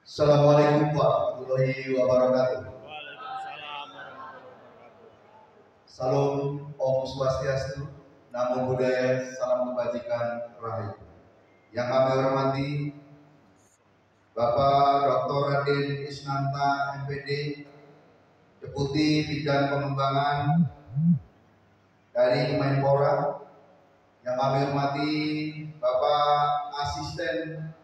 Assalamualaikum warahmatullahi wabarakatuh. Waalaikumsalam warahmatullahi wabarakatuh. Salam Om Swastiastu, Namo Buddhaya, Salam Kebajikan, Rahayu. Yang kami hormati Bapak Dr. Raden Isnanta MPD, Deputi Bidang Pengembangan dari Kemenpora. Yang kami hormati Bapak Asisten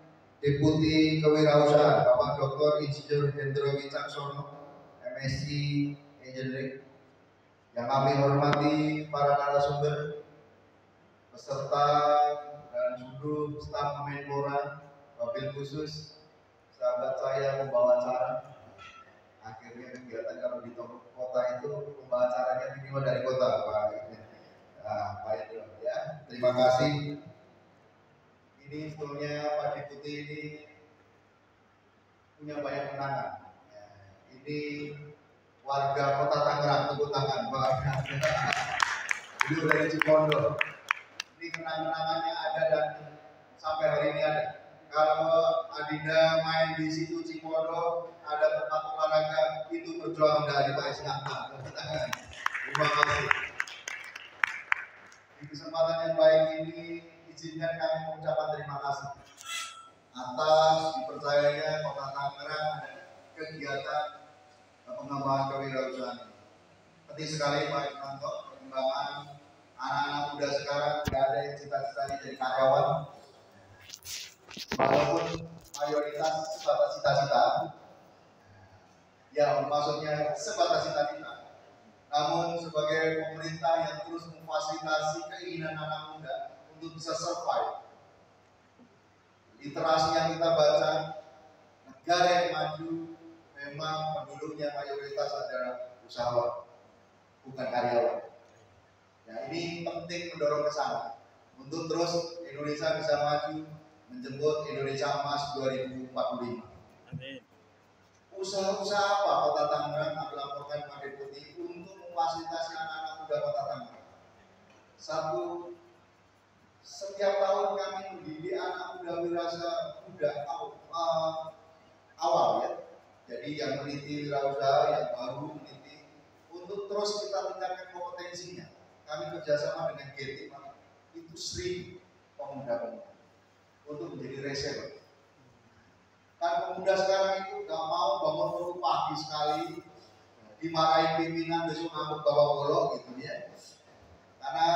Deputi Kewirausahaan Bapak Dr. Insinyur Hendro Wicaksono, MSc Engineering. Yang kami hormati para narasumber, peserta dan seluruh staf Kemenpora, wabil khusus sahabat saya pembawa acara. Akhirnya kegiatan kalau di kota itu pembawa acaranya minimal dari kota, Pak. Nah, baik ya. Terima kasih. Ini sebetulnya Pak Deputi ini punya banyak kenangan. Ya, ini warga Kota Tangerang, tepuk tangan Pak. Ini dari Cipondo. Ini kenang-kenangannya ada dan sampai hari ini ada. Kalau Adinda main di situ Cipondo, ada tempat olahraga, itu perjuangan dari Pak Isnanta. Tepuk tangan. Terima kasih. Di kesempatan yang baik ini, izinkan kami mengucapkan terima kasih atas dipercayanya Kota Tangerang kegiatan pengembangan kewirausahaan ini. Penting sekali Pak Isnanto, perkembangan anak-anak muda sekarang tidak ada yang cita-citanya jadi karyawan, walaupun mayoritas sebatas cita-cita. Ya, maksudnya sebatas cita-cita. Namun sebagai pemerintah yang terus memfasilitasi keinginan anak muda untuk bisa survive, literasi yang kita baca, negara yang maju memang penduduknya mayoritas adalah usahawan, bukan karyawan. Ya, ini penting mendorong ke sana untuk terus Indonesia bisa maju menjemput Indonesia Emas 2045. Amin. Usaha-usaha apa Kota Tangerang akan laporkan Pak Deputi untuk memfasilitasi anak-anak muda Kota Tangerang? Satu, setiap tahun kami mendidik anak muda wirausaha muda awal ya. Jadi yang meniti wirausaha, yang baru meniti, untuk terus kita tingkatkan kompetensinya. Kami kerjasama dengan GT, itu 1.000 pemuda-pemuda untuk menjadi reseller. Kan pemuda sekarang itu nggak mau bangun baru pagi sekali, dimarahin pimpinan besok ngamuk bawa golok gitu ya. Karena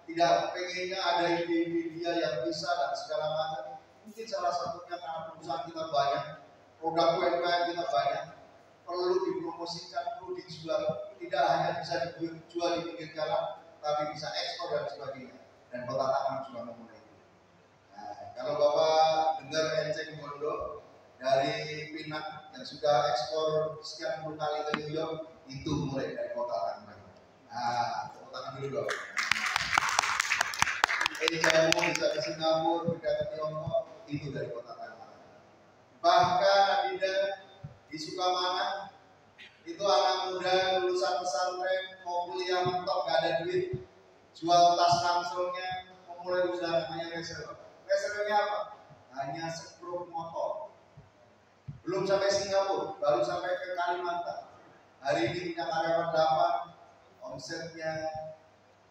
tidak pengennya ada ide-ide dia yang bisa dan segala macam. Mungkin salah satunya karena perusahaan kita banyak, produk UMKM kita banyak, perlu dipromosikan, perlu dijual. Tidak hanya bisa dijual di pinggir jalan, tapi bisa ekspor dan sebagainya. Dan Kota Tangerang sudah memulai itu. Nah, kalau Bapak dengar Enceng Mondo dari Pinang yang sudah ekspor sekian puluh kali ke New York, itu mulai dari Kota Tangerang. Nah, tepuk tangan dulu dong. Jamu bisa ke Singapura, bisa ke Tiongkok, itu dari Kota Tangerang. Bahkan Adinda di Sukamana itu anak muda lulusan pesantren mau kuliah mentok gak ada duit, jual tas ramselnya, memulai usaha namanya reseller. Resellernya apa? Hanya skrup motor. Belum sampai Singapura, baru sampai ke Kalimantan. Hari ini punya karyawan 8, omsetnya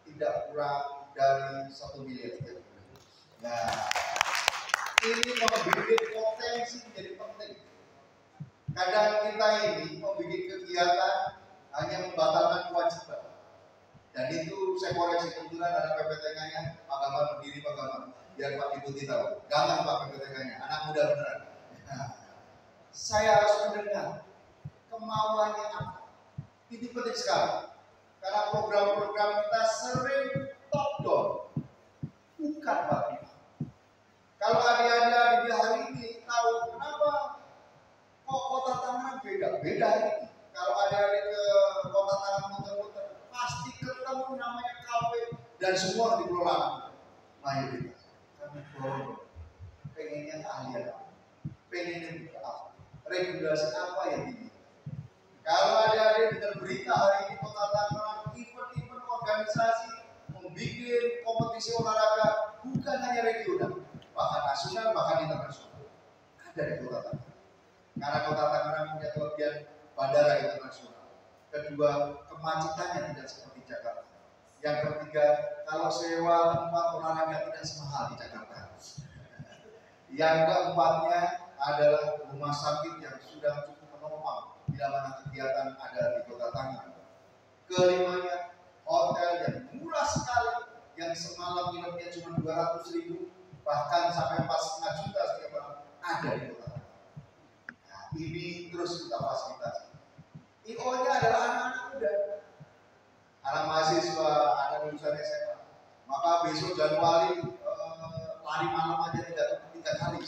tidak kurang dari 1 miliar. Nah, ini membuat potensi menjadi penting. Kadang kita ini membuat kegiatan hanya membatalkan kewajiban. Dan itu saya koreksi kebetulan ada PPTK-nya, Pak Gamal berdiri Pak Gamal, biar Pak Deputi tahu. Jangan Pak PPTK-nya, anak muda beneran. Nah, saya harus mendengar kemauannya apa. Ini penting sekali. Karena program-program kita sering top down, bukan bagi. Kalau adik-adik di hari ini tahu kenapa kok Kota Tangerang beda hari ini. Kalau adik-adik ke Kota Tangerang muter-muter, pasti ketemu namanya kafe dan semua dikelola mayoritas. Kami dorong, pengennya keahlian, pengennya apa, regulasi apa yang ini. Kalau adik-adik dengar berita hari ini Kota Tangerang event-event organisasi membuat kompetisi olahraga bukan hanya regional, bahkan nasional, bahkan internasional, ada di Kota Tangerang. karena kota Tangerang punya kelebihan bandara internasional. Kedua, kemacetannya tidak seperti Jakarta. Yang ketiga, kalau sewa tempat olahraga tidak semahal di Jakarta. Yang keempatnya adalah rumah sakit yang sudah cukup menopang bila mana kegiatan ada di kota Tangerang. Kelimanya, hotel yang murah sekali, yang semalam nginepnya cuma 200.000, bahkan sampai 4,5 juta setiap malam ada di kota Tangerang. Nah, ini terus kita fasilitasi. IO-nya adalah anak-anak muda, anak mahasiswa, ada lulusan SMA. Maka besok Januari lari malam aja tiga kali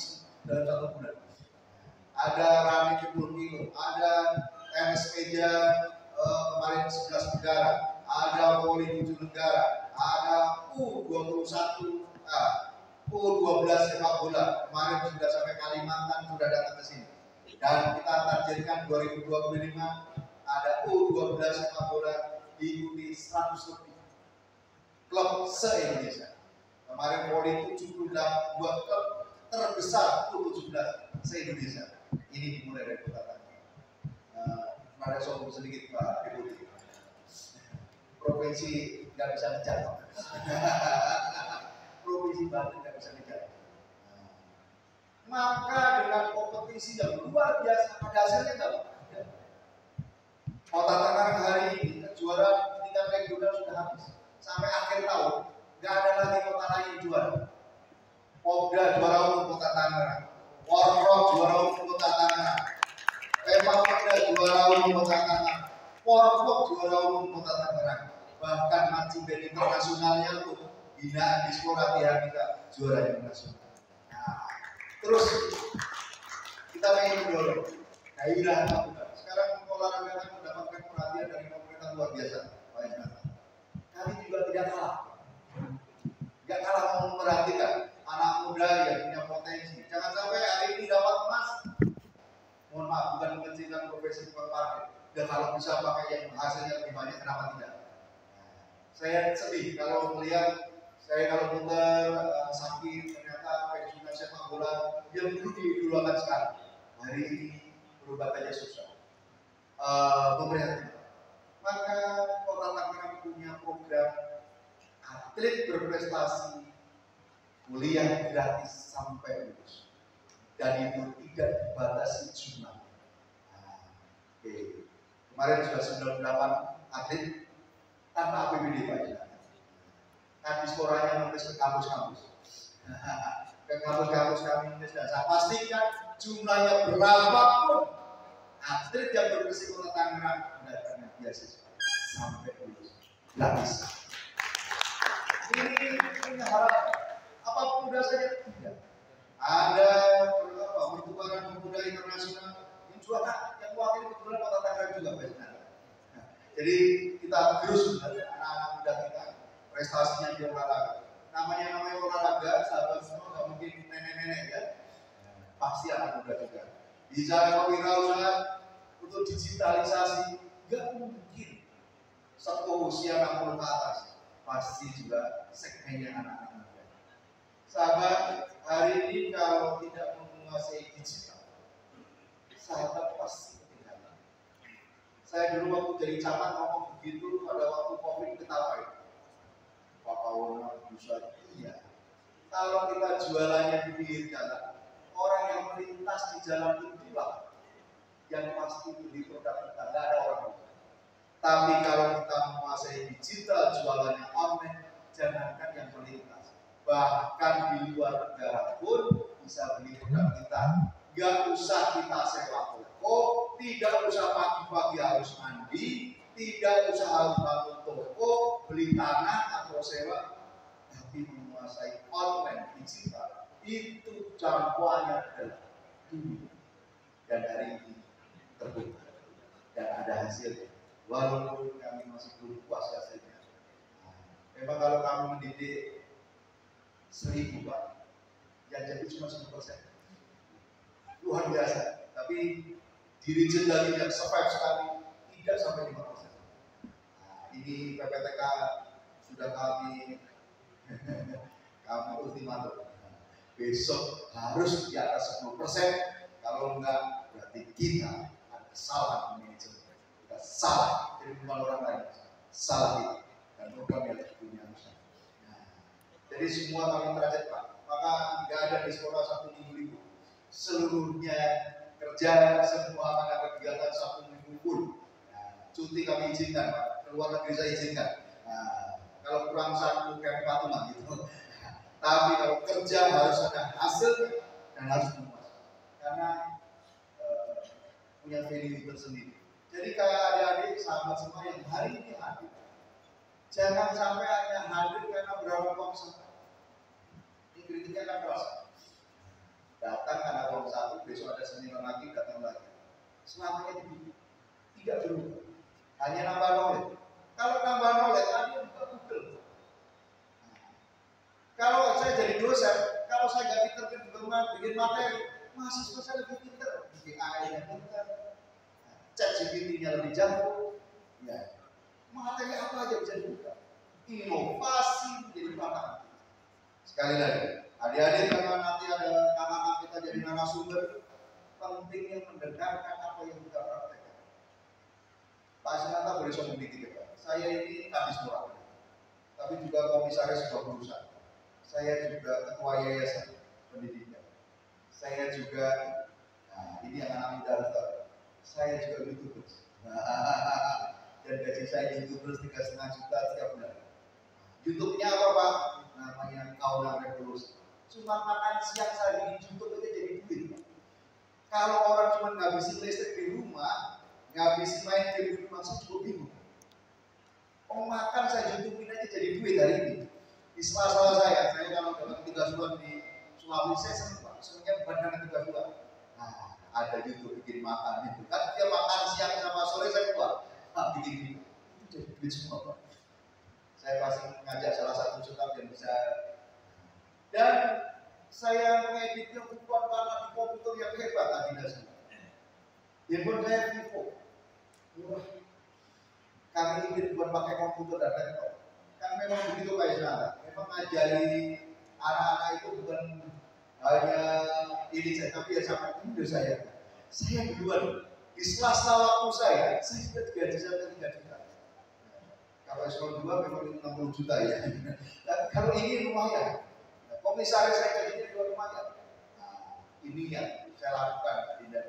dalam 1 bulan. Ada running 10 kilo, ada tenis meja kemarin 11 negara, ada voli 7 negara, ada U21, U12 sepak bola. Kemarin sudah sampai Kalimantan, sudah datang ke sini. Dan kita targetkan 2025 ada U12 sepak bola diikuti 100 lebih klub se-Indonesia. Kemarin Poli 72 klub terbesar U17 se-Indonesia. Ini dimulai dari kota Tangerang. Ada sombong sedikit Pak Deputi. Provinsi nggak bisa dijawab. Provinsi Banten nggak bisa dijawab. Maka dengan kompetisi yang luar biasa, pada hasilnya nggak ada. Kota Tangerang hari ini kejuaraan tingkat regional sudah habis. Sampai akhir tahun nggak ada lagi kota lain yang juara. Popda juara umum kota Tangerang, Warrock juara umum kota Tangerang, Pemapeda juara umum kota Tangerang, Porpok juara umum kota Tangerang. Bahkan matching band internasionalnya untuk binaan Dispora kita juara internasional. Nah, terus kita ingin mendorong gairah anak. Sekarang olahraga kan mendapatkan perhatian dari pemerintah luar biasa, Pak Isnata. Kami juga tidak kalah mau memperhatikan anak muda yang punya potensi. Jangan sampai hari ini dapat emas, mohon maaf, bukan mencintai profesi tukang parkir. Dan kalau bisa pakai yang hasilnya lebih banyak, kenapa tidak? Saya sedih kalau melihat saya kalau muter sakit ternyata pensiunan sepak bola yang dulu diidolakan sekali hari ini berobat aja susah. Pemerintah. Maka kota Tangerang punya program atlet berprestasi kuliah gratis sampai lulus dan itu tidak dibatasi jumlah. Kemarin sudah 98 atlet tanpa APBD Pak. Nah, Diskoranya menulis ke kampus-kampus. Ke kampus-kampus kami menulis dan saya pastikan jumlahnya berapapun atlet yang berprestasi kota Tangerang mendapatkan beasiswa sampai lulus gratis. Ini punya harapan. Apa mudah saja tidak. Ada pertukaran pemuda internasional yang juara yang wakil kebetulan kota Tangerang juga Pak. Jadi kita terus anak-anak muda kita prestasinya di olahraga. Namanya olahraga, sahabat semua nggak mungkin nenek-nenek ya. Pasti anak muda juga. Bicara kewirausahaan untuk digitalisasi nggak mungkin sepuh usia 60 ke atas. Pasti juga segmennya anak-anak muda. Sahabat, hari ini kalau tidak menguasai digital, sahabat pasti ketinggalan. Saya dulu waktu jadi camat ngomong begitu pada waktu COVID ketawain. Pak Kawana bisa iya. Kalau kita jualannya di pinggir jalan, orang yang melintas di jalan itulah yang pasti beli produk kita, nggak ada orang lain. Tapi kalau kita menguasai digital jualannya online, jangankan yang melintas, bahkan di luar negara pun bisa beli produk kita. Nggak usah kita sewa toko, tidak usah pagi-pagi harus mandi, tidak usah harus bangun toko, beli tanah atau sewa, tapi menguasai online digital itu jangkauannya adalah dunia. Dan hari ini terbuka dan ada hasilnya. Walaupun kami masih belum puas hasilnya. Memang kalau kami mendidik 1000 Pak, yang jadi cuma 10%. Luar biasa. Tapi diri jendali yang survive sekali tidak sampai 5%. Ini PPTK sudah kami ultimatum. Besok harus di atas 10%, kalau enggak berarti berarti kita ada kesalahan manajemen. Kita salah dari orang lain, salah kita dan program yang punya usaha. Nah, jadi semua kami derajat Pak, maka nggak ada diskora 1 minggu libur. Seluruhnya kerja, semua akan ada kegiatan 1 minggu full. Nah, cuti kami izinkan Pak, keluar negeri saya izinkan. Nah, kalau kurang 1 kayak patungan gitu. Tapi kalau kerja harus ada hasil dan harus memuaskan, karena punya value tersendiri. Jadi kayak adik-adik sahabat semua yang hari ini hadir, jangan sampai hanya hadir karena berapa uang satu. Ini kritiknya kan keras. Datang karena uang satu, besok ada seminar lagi, datang lagi. Selamanya begitu, tidak berubah. Hanya nambah knowledge. Kalau nambah knowledge, tadi buka Google. Kalau saya jadi dosen, kalau saya nggak pinter bikin materi, mahasiswa saya lebih pinter. AI-nya pinter, ChatGPT-nya lebih jago, ya. Materi apa aja bisa dibuka. Inovasi menjadi tantangan. Sekali lagi, adik-adik kalau nanti ada anak-anak kita jadi narasumber, pentingnya mendengarkan apa yang kita praktekkan. Pak Sinata boleh sombong dikit ya Pak. Saya ini kadis moral, tapi juga komisaris sebuah perusahaan. Saya juga ketua yayasan pendidikan. Saya juga, nah ini yang anak muda harus tahu. Saya juga YouTubers. Dan gaji saya YouTubers 3,5 juta setiap bulan. YouTube-nya apa Pak? Namanya Kaula Revolusi. Cuma makan siang saya di YouTube aja jadi duit Pak. Kalau orang cuma ngabisin listrik di rumah, ngabisin main game di rumah, saya juga bingung. Oh makan saya YouTubein aja jadi duit hari ini. Di sela-sela saya kalau dapat 3 bulan di Sulawesi saya senang Pak. Senangnya bukan karena 3 bulan. Nah, ada YouTube bikin makan itu. Kan dia makan siang sama sore saya keluar. Nah, bikin itu jadi duit semua Pak. Saya pasti ngajak salah satu staff yang bisa. Dan saya mengeditnya bukan karena di komputer yang hebat tadi dasar. Handphone saya Vivo. Murah. Kami ini bukan pakai komputer dan laptop. Kan memang begitu Pak Isnanda. Memang ngajari anak-anak itu bukan hanya ini saya, tapi ya sampai muda saya. Saya duluan di sela-sela waktu saya sudah digaji sampai 3 juta. Kalau eselon 2 memang 60 juta ya. Dan kalau ini lumayan. Komisaris saya gajinya juga lumayan. Nah, ini yang saya lakukan Adinda.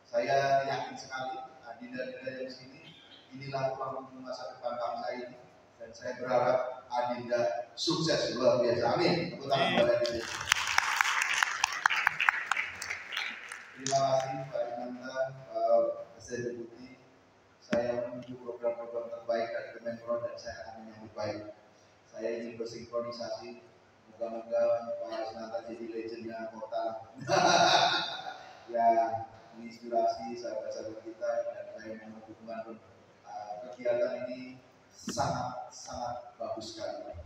Saya yakin sekali Adinda-Adinda yang sini inilah pemimpin masa depan bangsa ini. Dan saya berharap Adinda sukses luar biasa. Amin. Tepuk tangan kepada Adinda. Terima kasih Pak Inanta, Pak Presiden Deputi. Saya menunggu program-program terbaik dari Kemenpora dan saya akan menyambut baik. Saya ingin bersinkronisasi. Moga-moga Pak Inanta jadi legendnya kota. Ya, menginspirasi sahabat-sahabat kita dan saya mohon dukungan kegiatan ini sangat bagus sekali.